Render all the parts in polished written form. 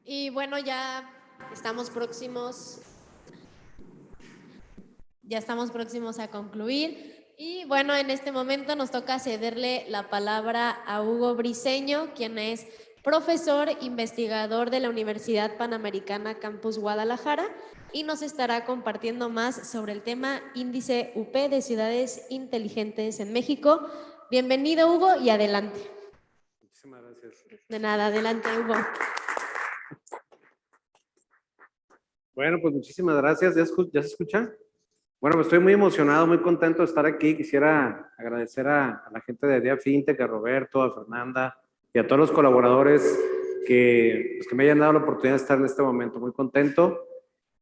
Y bueno, ya estamos próximos a concluir. Y bueno, en este momento nos toca cederle la palabra a Hugo Briceño, quien es profesor investigador de la Universidad Panamericana Campus Guadalajara, y nos estará compartiendo más sobre el tema Índice UP de Ciudades Inteligentes en México. Bienvenido, Hugo, y adelante. Muchísimas gracias. De nada, adelante, Hugo. Bueno, pues muchísimas gracias. ¿Ya se escucha? Bueno, pues estoy muy emocionado, muy contento de estar aquí. Quisiera agradecer a la gente de Idea Fintech, a Roberto, a Fernanda y a todos los colaboradores que me hayan dado la oportunidad de estar en este momento. Muy contento.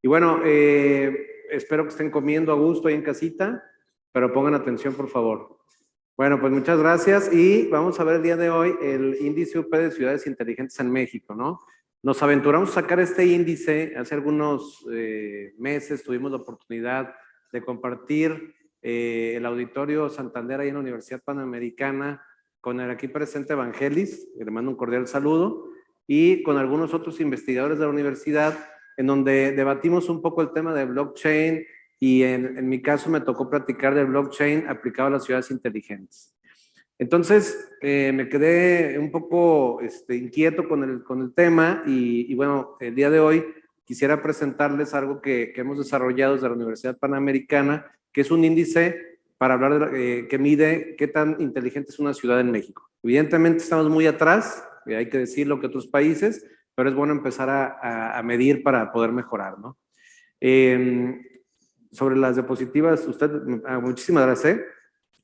Y bueno, espero que estén comiendo a gusto ahí en casita, pero pongan atención, por favor. Bueno, pues muchas gracias y vamos a ver el día de hoy el índice UP de ciudades inteligentes en México, ¿no? Nos aventuramos a sacar este índice hace algunos meses, tuvimos la oportunidad de compartir el Auditorio Santander ahí en la Universidad Panamericana con el aquí presente Evangelis, que le mando un cordial saludo, y con algunos otros investigadores de la universidad, en donde debatimos un poco el tema de blockchain, y en mi caso me tocó platicar del blockchain aplicado a las ciudades inteligentes. Entonces, me quedé un poco inquieto con el tema y bueno, el día de hoy quisiera presentarles algo que hemos desarrollado desde la Universidad Panamericana, que es un índice para hablar que mide qué tan inteligente es una ciudad en México. Evidentemente estamos muy atrás, hay que decirlo, que otros países, pero es bueno empezar a medir para poder mejorar, ¿no? Sobre las diapositivas, muchísimas gracias.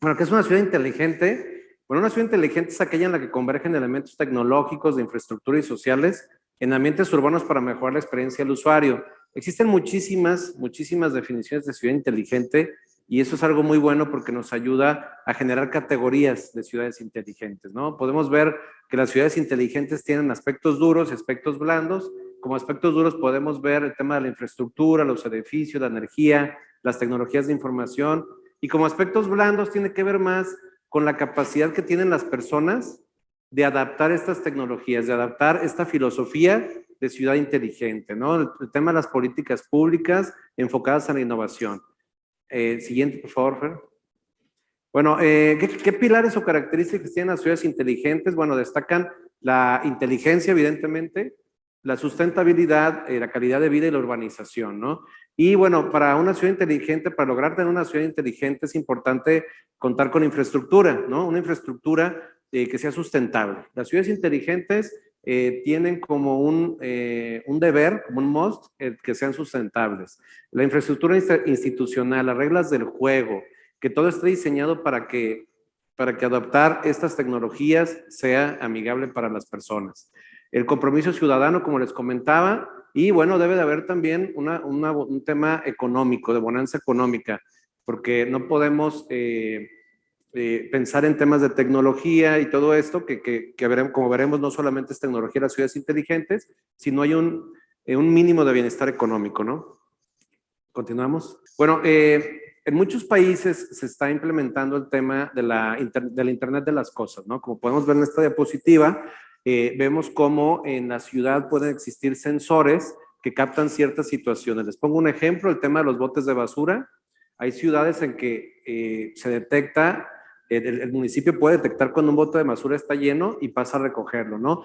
Bueno, ¿qué es una ciudad inteligente? Bueno, una ciudad inteligente es aquella en la que convergen elementos tecnológicos, de infraestructura y sociales en ambientes urbanos para mejorar la experiencia del usuario. Existen muchísimas definiciones de ciudad inteligente y eso es algo muy bueno porque nos ayuda a generar categorías de ciudades inteligentes, ¿no? Podemos ver que las ciudades inteligentes tienen aspectos duros y aspectos blandos. Como aspectos duros podemos ver el tema de la infraestructura, los edificios, la energía, las tecnologías de información. Y como aspectos blandos tiene que ver más con la capacidad que tienen las personas de adaptar estas tecnologías, de adaptar esta filosofía de ciudad inteligente, ¿no? El tema de las políticas públicas enfocadas a la innovación. Siguiente, por favor, Fer. Bueno, ¿qué pilares o características tienen las ciudades inteligentes? Bueno, destacan la inteligencia, evidentemente, la sustentabilidad, la calidad de vida y la urbanización, ¿no? Y bueno, para una ciudad inteligente, para lograr tener una ciudad inteligente es importante contar con infraestructura, ¿no? Una infraestructura que sea sustentable. Las ciudades inteligentes tienen como un deber, como un must, que sean sustentables. La infraestructura institucional, las reglas del juego, que todo esté diseñado para que adoptar estas tecnologías sea amigable para las personas. El compromiso ciudadano, como les comentaba, y bueno, debe de haber también un tema económico, de bonanza económica, porque no podemos pensar en temas de tecnología y todo esto, que veremos, como veremos, no solamente es tecnología de las ciudades inteligentes, sino hay un mínimo de bienestar económico, ¿no? Continuamos. Bueno, en muchos países se está implementando el tema de la Internet de las cosas, ¿no? Como podemos ver en esta diapositiva, vemos cómo en la ciudad pueden existir sensores que captan ciertas situaciones. Les pongo un ejemplo, el tema de los botes de basura. Hay ciudades en que se detecta, el municipio puede detectar cuando un bote de basura está lleno y pasa a recogerlo, ¿no?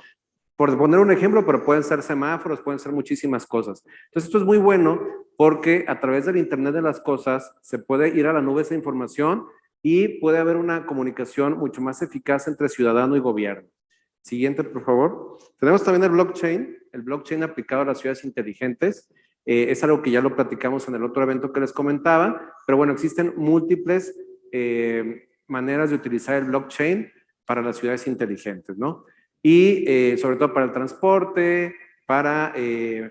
Por poner un ejemplo, pero pueden ser semáforos, pueden ser muchísimas cosas. Entonces, esto es muy bueno porque a través del Internet de las cosas se puede ir a la nube esa información y puede haber una comunicación mucho más eficaz entre ciudadano y gobierno. Siguiente, por favor. Tenemos también el blockchain aplicado a las ciudades inteligentes. Es algo que ya lo platicamos en el otro evento que les comentaba, pero bueno, existen múltiples maneras de utilizar el blockchain para las ciudades inteligentes, ¿no? Y sobre todo para el transporte, para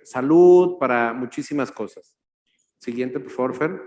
salud, para muchísimas cosas. Siguiente, por favor, Fer.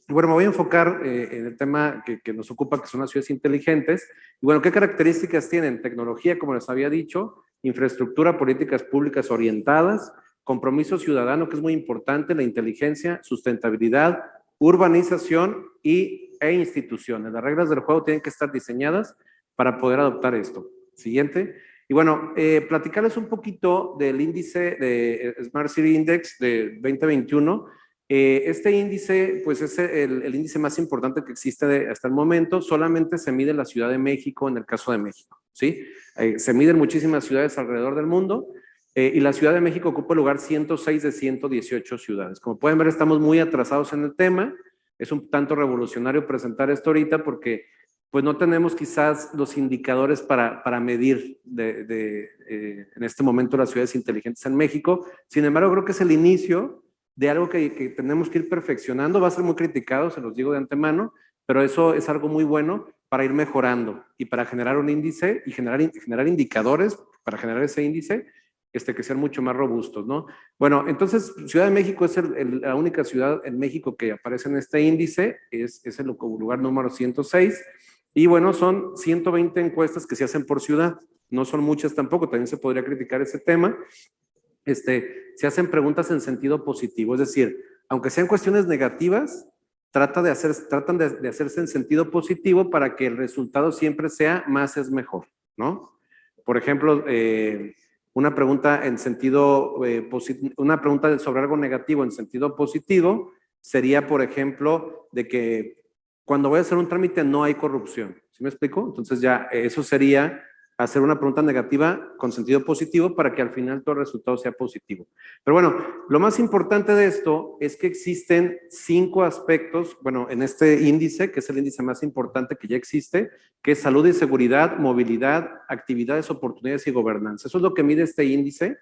Y bueno, me voy a enfocar en el tema que nos ocupa, que son las ciudades inteligentes. Y bueno, ¿qué características tienen? Tecnología, como les había dicho, infraestructura, políticas públicas orientadas, compromiso ciudadano, que es muy importante, la inteligencia, sustentabilidad, urbanización e instituciones. Las reglas del juego tienen que estar diseñadas para poder adoptar esto. Siguiente. Y bueno, platicarles un poquito del índice de Smart City Index de 2021. Este índice, pues es el índice más importante que existe hasta el momento. Solamente se mide en la Ciudad de México, en el caso de México, ¿sí? Se miden muchísimas ciudades alrededor del mundo y la Ciudad de México ocupa el lugar 106 de 118 ciudades. Como pueden ver, estamos muy atrasados en el tema. Es un tanto revolucionario presentar esto ahorita porque pues no tenemos quizás los indicadores para medir en este momento las ciudades inteligentes en México. Sin embargo, creo que es el inicio de algo que tenemos que ir perfeccionando. Va a ser muy criticado, se los digo de antemano, pero eso es algo muy bueno para ir mejorando y para generar un índice y generar indicadores para generar ese índice que sean mucho más robustos, ¿no? Bueno, entonces Ciudad de México es la única ciudad en México que aparece en este índice, es el lugar número 106, y bueno, son 120 encuestas que se hacen por ciudad, no son muchas tampoco, también se podría criticar ese tema. Se hacen preguntas en sentido positivo, es decir, aunque sean cuestiones negativas, tratan de hacerse en sentido positivo para que el resultado siempre sea más es mejor, ¿no? Por ejemplo, una pregunta una pregunta sobre algo negativo en sentido positivo sería, por ejemplo, de que cuando voy a hacer un trámite no hay corrupción. ¿Sí me explico? Entonces ya eso sería hacer una pregunta negativa con sentido positivo para que al final todo el resultado sea positivo. Pero bueno, lo más importante de esto es que existen 5 aspectos, bueno, en este índice, que es el índice más importante que ya existe, que es salud y seguridad, movilidad, actividades, oportunidades y gobernanza. Eso es lo que mide este índice,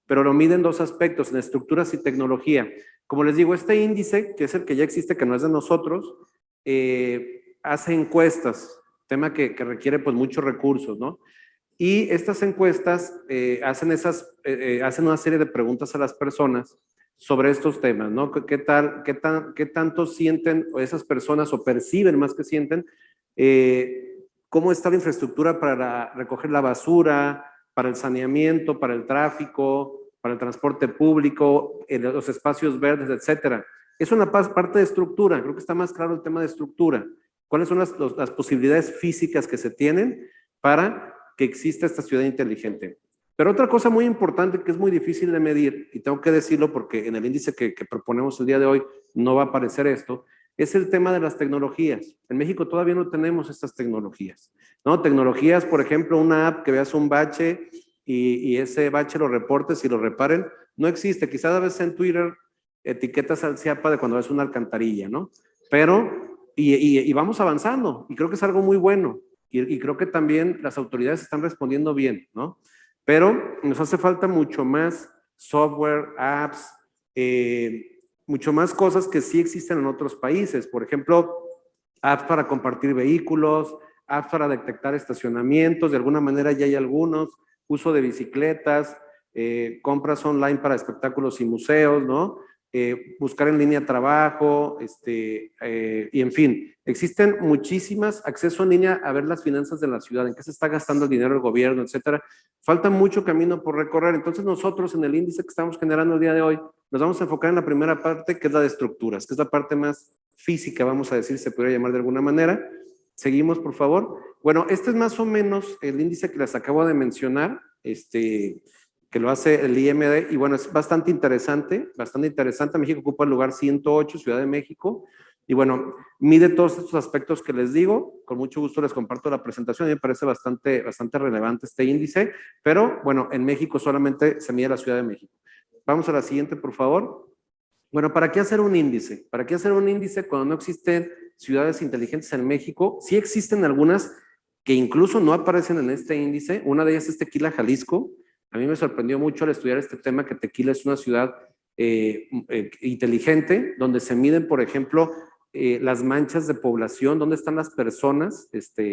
pero lo mide en 2 aspectos, en estructuras y tecnología. Como les digo, este índice, que es el que ya existe, que no es de nosotros, hace encuestas, tema que requiere pues muchos recursos, ¿no? Y estas encuestas hacen una serie de preguntas a las personas sobre estos temas, ¿no? ¿Qué tanto sienten esas personas o perciben más que sienten? ¿Cómo está la infraestructura para recoger la basura, para el saneamiento, para el tráfico, para el transporte público, los espacios verdes, etcétera? Es una parte de estructura, creo que está más claro el tema de estructura. ¿Cuáles son las posibilidades físicas que se tienen para que exista esta ciudad inteligente? Pero otra cosa muy importante que es muy difícil de medir, y tengo que decirlo porque en el índice que proponemos el día de hoy no va a aparecer esto, es el tema de las tecnologías. En México todavía no tenemos estas tecnologías, ¿no? Tecnologías, por ejemplo, una app que veas un bache y ese bache lo reportes y lo reparen, no existe. Quizás a veces en Twitter etiquetas al CIAPA de cuando ves una alcantarilla, ¿no? Pero y vamos avanzando, y creo que es algo muy bueno, y creo que también las autoridades están respondiendo bien, ¿no? Pero nos hace falta mucho más software, apps, mucho más cosas que sí existen en otros países. Por ejemplo, apps para compartir vehículos, apps para detectar estacionamientos, de alguna manera ya hay algunos, uso de bicicletas, compras online para espectáculos y museos, ¿no? Buscar en línea trabajo, y en fin, existen muchísimas, acceso en línea a ver las finanzas de la ciudad, en qué se está gastando el dinero del gobierno, etcétera. Falta mucho camino por recorrer. Entonces nosotros en el índice que estamos generando el día de hoy, nos vamos a enfocar en la primera parte, que es la de estructuras, que es la parte más física, vamos a decir, se podría llamar de alguna manera. Seguimos, por favor. Bueno, este es más o menos el índice que les acabo de mencionar, que lo hace el IMD, y bueno, es bastante interesante, bastante interesante. México ocupa el lugar 108, Ciudad de México, y bueno, mide todos estos aspectos que les digo. Con mucho gusto les comparto la presentación, me parece bastante relevante este índice, pero bueno, en México solamente se mide la Ciudad de México. Vamos a la siguiente, por favor. Bueno, ¿para qué hacer un índice? ¿Para qué hacer un índice cuando no existen ciudades inteligentes en México? Sí existen algunas que incluso no aparecen en este índice. Una de ellas es Tequila, Jalisco. A mí me sorprendió mucho al estudiar este tema que Tequila es una ciudad inteligente, donde se miden, por ejemplo, las manchas de población, dónde están las personas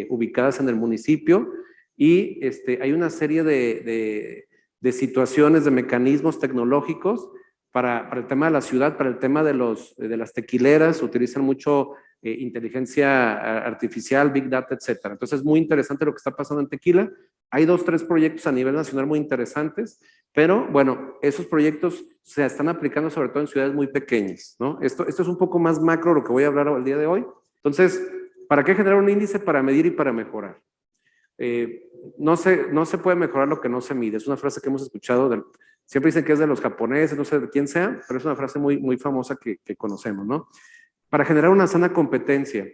ubicadas en el municipio, y hay una serie de situaciones, de mecanismos tecnológicos para el tema de la ciudad, para el tema de las tequileras, utilizan mucho inteligencia artificial, Big Data, etcétera. Entonces es muy interesante lo que está pasando en Tequila. Hay 2, 3 proyectos a nivel nacional muy interesantes, pero bueno, esos proyectos se están aplicando sobre todo en ciudades muy pequeñas, ¿no? Esto es un poco más macro lo que voy a hablar el día de hoy. Entonces, ¿para qué generar un índice? Para medir y para mejorar. No se puede mejorar lo que no se mide. Es una frase que hemos escuchado, siempre dicen que es de los japoneses, no sé de quién sea, pero es una frase muy, muy famosa que conocemos, ¿no? Para generar una sana competencia.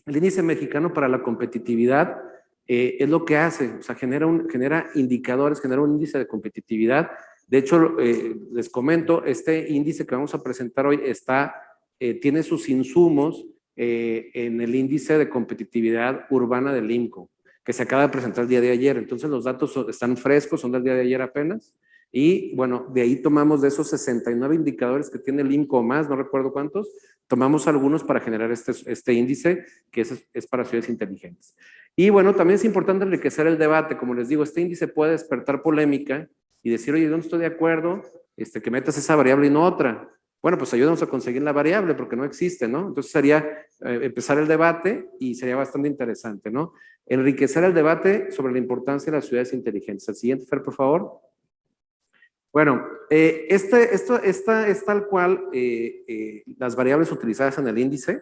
El índice mexicano para la competitividad es lo que hace, o sea, genera indicadores, genera un índice de competitividad. De hecho, les comento, este índice que vamos a presentar hoy tiene sus insumos en el índice de competitividad urbana del INCO, que se acaba de presentar el día de ayer. Entonces los datos están frescos, son del día de ayer apenas. Y bueno, de ahí tomamos de esos 69 indicadores que tiene el INCO más, no recuerdo cuántos, tomamos algunos para generar este índice que es para ciudades inteligentes. Y bueno, también es importante enriquecer el debate. Como les digo, este índice puede despertar polémica y decir, oye, yo no estoy de acuerdo que metas esa variable y no otra. Bueno, pues ayúdanos a conseguir la variable porque no existe, ¿no? Entonces sería empezar el debate y sería bastante interesante, ¿no? Enriquecer el debate sobre la importancia de las ciudades inteligentes. El siguiente, Fer, por favor. Bueno, esto es tal cual las variables utilizadas en el índice.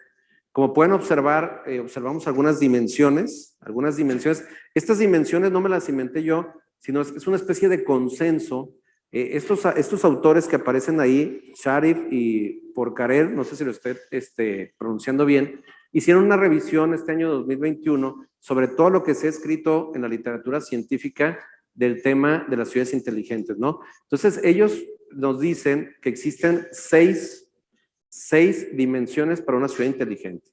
Como pueden observar, observamos algunas dimensiones. Estas dimensiones no me las inventé yo, sino es una especie de consenso. Estos autores que aparecen ahí, Sharif y Porcarer, no sé si lo estoy pronunciando bien, hicieron una revisión este año 2021 sobre todo lo que se ha escrito en la literatura científica del tema de las ciudades inteligentes, ¿no? Entonces, ellos nos dicen que existen seis dimensiones para una ciudad inteligente.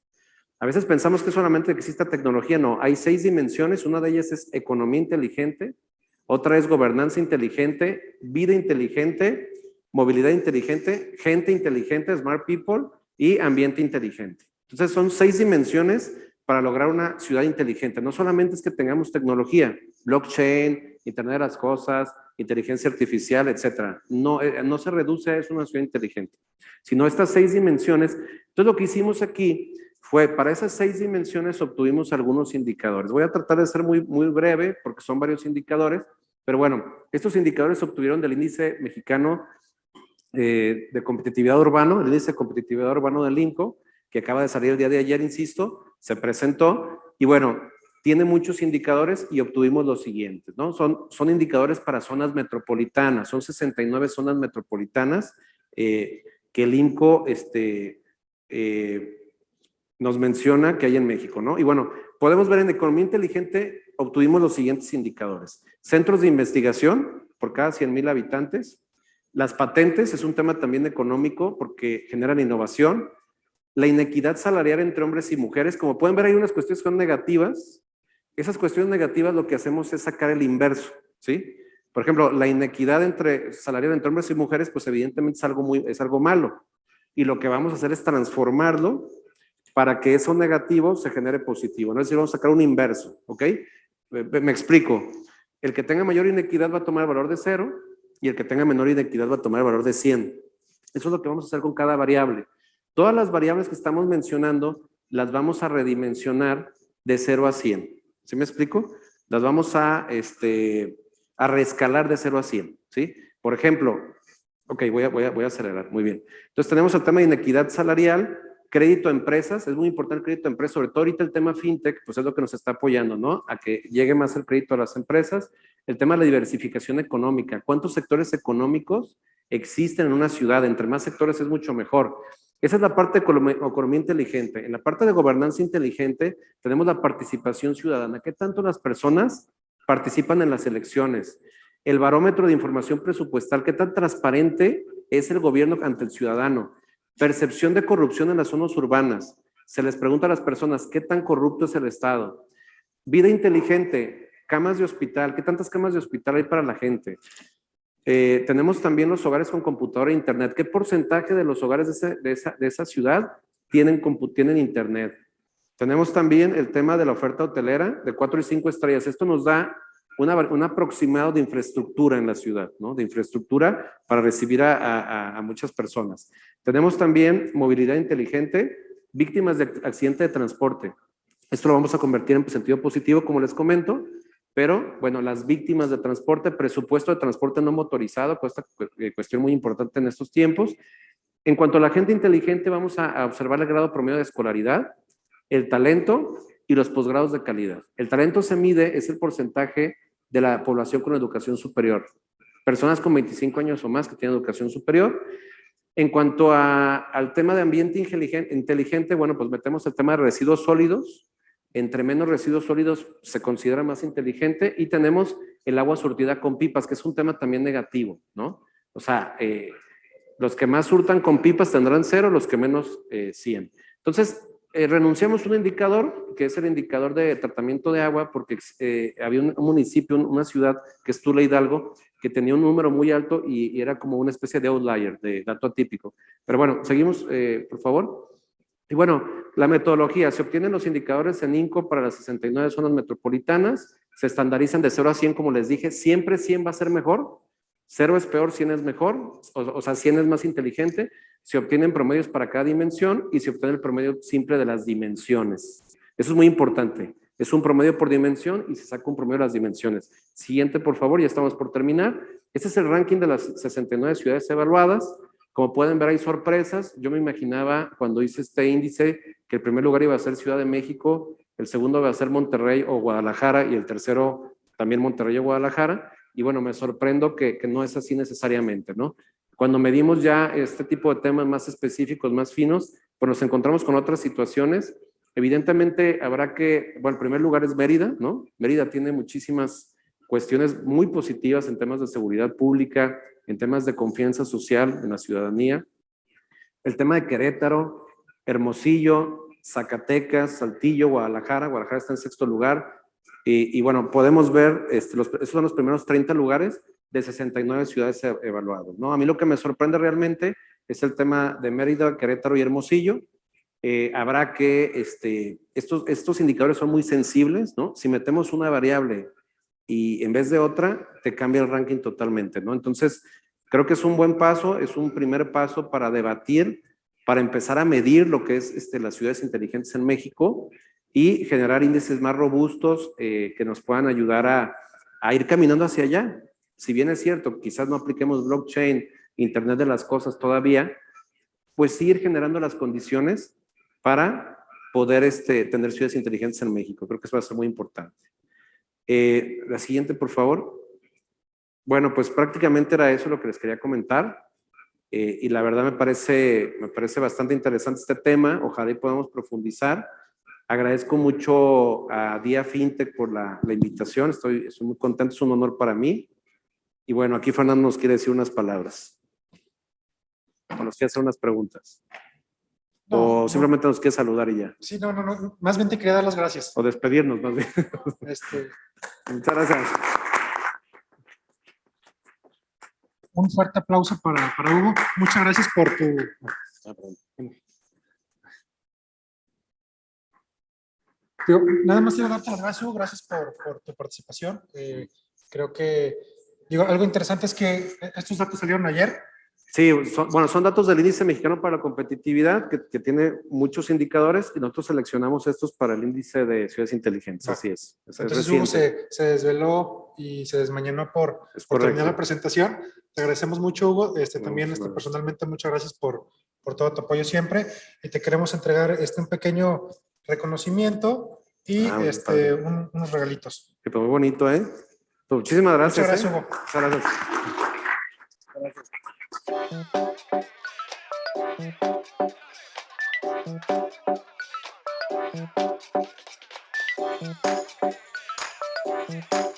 A veces pensamos que solamente exista tecnología, no, hay 6 dimensiones, una de ellas es economía inteligente, otra es gobernanza inteligente, vida inteligente, movilidad inteligente, gente inteligente, smart people y ambiente inteligente. Entonces, son 6 dimensiones para lograr una ciudad inteligente. No solamente es que tengamos tecnología, blockchain, Internet de las cosas, inteligencia artificial, etcétera. No se reduce a eso una ciudad inteligente, sino estas 6 dimensiones. Entonces, lo que hicimos aquí fue, para esas 6 dimensiones obtuvimos algunos indicadores. Voy a tratar de ser muy, muy breve porque son varios indicadores, pero bueno, estos indicadores se obtuvieron del índice mexicano de competitividad urbano, el índice de competitividad urbano del INCO, que acaba de salir el día de ayer, insisto, se presentó y bueno, tiene muchos indicadores y obtuvimos los siguientes, ¿no? Son indicadores para zonas metropolitanas, son 69 zonas metropolitanas que el INCO nos menciona que hay en México, ¿no? Y bueno, podemos ver en economía inteligente, obtuvimos los siguientes indicadores. Centros de investigación por cada 100,000 habitantes. Las patentes es un tema también económico porque generan innovación. La inequidad salarial entre hombres y mujeres, como pueden ver hay unas cuestiones que son negativas. Esas cuestiones negativas lo que hacemos es sacar el inverso, ¿sí? Por ejemplo, la inequidad salarial entre hombres y mujeres, pues evidentemente es algo malo. Y lo que vamos a hacer es transformarlo para que eso negativo se genere positivo. No es decir, vamos a sacar un inverso, ¿ok? Me explico. El que tenga mayor inequidad va a tomar el valor de 0 y el que tenga menor inequidad va a tomar el valor de 100. Eso es lo que vamos a hacer con cada variable. Todas las variables que estamos mencionando las vamos a redimensionar de 0 a 100. ¿Sí me explico? Las vamos a reescalar de 0 a 100, ¿sí? Por ejemplo, ok, voy a acelerar, muy bien. Entonces tenemos el tema de inequidad salarial, crédito a empresas, es muy importante el crédito a empresas, sobre todo ahorita el tema fintech, pues es lo que nos está apoyando, ¿no? A que llegue más el crédito a las empresas. El tema de la diversificación económica, ¿cuántos sectores económicos existen en una ciudad? Entre más sectores es mucho mejor. Esa es la parte de economía inteligente. En la parte de gobernanza inteligente tenemos la participación ciudadana. ¿Qué tanto las personas participan en las elecciones? El barómetro de información presupuestal, ¿qué tan transparente es el gobierno ante el ciudadano? Percepción de corrupción en las zonas urbanas. Se les pregunta a las personas, ¿qué tan corrupto es el Estado? Vida inteligente, camas de hospital, ¿qué tantas camas de hospital hay para la gente? Tenemos también los hogares con computadora e internet. ¿Qué porcentaje de los hogares de esa ciudad tienen internet? Tenemos también el tema de la oferta hotelera de 4 y 5 estrellas. Esto nos da un aproximado de infraestructura en la ciudad, ¿no? De infraestructura para recibir a muchas personas. Tenemos también movilidad inteligente, víctimas de accidente de transporte. Esto lo vamos a convertir en sentido positivo, como les comento, pero bueno, las víctimas de transporte, presupuesto de transporte no motorizado, cuestión muy importante en estos tiempos. En cuanto a la gente inteligente, vamos a observar el grado promedio de escolaridad, el talento y los posgrados de calidad. El talento se mide, es el porcentaje de la población con educación superior. Personas con 25 años o más que tienen educación superior. En cuanto al tema de ambiente inteligente, bueno, pues metemos el tema de residuos sólidos. Entre menos residuos sólidos se considera más inteligente, y tenemos el agua surtida con pipas, que es un tema también negativo, ¿no? O sea, los que más surtan con pipas tendrán 0, los que menos 100. Entonces, renunciamos a un indicador, que es el indicador de tratamiento de agua, porque había un municipio, una ciudad, que es Tula Hidalgo, que tenía un número muy alto y era como una especie de outlier, de dato atípico. Pero bueno, seguimos, por favor. Y bueno, la metodología, se obtienen los indicadores en INCO para las 69 zonas metropolitanas, se estandarizan de 0 a 100, como les dije, siempre 100 va a ser mejor, 0 es peor, 100 es mejor, o sea, 100 es más inteligente. Se obtienen promedios para cada dimensión y se obtiene el promedio simple de las dimensiones. Eso es muy importante. Es un promedio por dimensión y se saca un promedio de las dimensiones. Siguiente, por favor, ya estamos por terminar. Este es el ranking de las 69 ciudades evaluadas. Como pueden ver, hay sorpresas. Yo me imaginaba cuando hice este índice que el primer lugar iba a ser Ciudad de México, el segundo va a ser Monterrey o Guadalajara y el tercero también Monterrey o Guadalajara. Y bueno, me sorprendo que no es así necesariamente, ¿no? Cuando medimos ya este tipo de temas más específicos, más finos, pues nos encontramos con otras situaciones. Evidentemente habrá que, bueno, el primer lugar es Mérida, ¿no? Mérida tiene muchísimas cuestiones muy positivas en temas de seguridad pública, en temas de confianza social en la ciudadanía. El tema de Querétaro, Hermosillo, Zacatecas, Saltillo, Guadalajara está en 6º lugar. Y bueno, podemos ver, esos son los primeros 30 lugares de 69 ciudades evaluadas, ¿no? A mí lo que me sorprende realmente es el tema de Mérida, Querétaro y Hermosillo. Habrá que, estos indicadores son muy sensibles, ¿no? Si metemos una variable y en vez de otra, te cambia el ranking totalmente, ¿no? Entonces, creo que es un buen paso, es un primer paso para debatir, para empezar a medir lo que es las ciudades inteligentes en México y generar índices más robustos que nos puedan ayudar a ir caminando hacia allá. Si bien es cierto, quizás no apliquemos blockchain, Internet de las cosas todavía, pues sí ir generando las condiciones para poder tener ciudades inteligentes en México. Creo que eso va a ser muy importante. La siguiente, por favor. Bueno, pues prácticamente era eso lo que les quería comentar. Y la verdad me parece bastante interesante este tema. Ojalá y podamos profundizar. Agradezco mucho a Día FinTech por la invitación. Estoy muy contento, es un honor para mí. Y bueno, aquí Fernando nos quiere decir unas palabras. O nos quiere hacer unas preguntas. O simplemente nos quiere saludar y ya. Sí, no. Más bien te quería dar las gracias. O despedirnos, más bien. Muchas gracias. Un fuerte aplauso para Hugo. Muchas gracias por tu... Nada más quiero darte las gracias, Hugo. Gracias por tu participación. Creo que, algo interesante es que estos datos salieron ayer. Sí, son datos del Índice Mexicano para la Competitividad, que tiene muchos indicadores, y nosotros seleccionamos estos para el Índice de Ciudades Inteligentes. Así es. Entonces Hugo se desveló y se desmañanó por terminar la presentación. Te agradecemos mucho, Hugo. También personalmente muchas gracias por todo tu apoyo siempre, y te queremos entregar un pequeño reconocimiento y unos regalitos. Que muy bonito, ¿eh? Pues muchísimas gracias. Muchas gracias, Hugo. Muchas gracias. Gracias.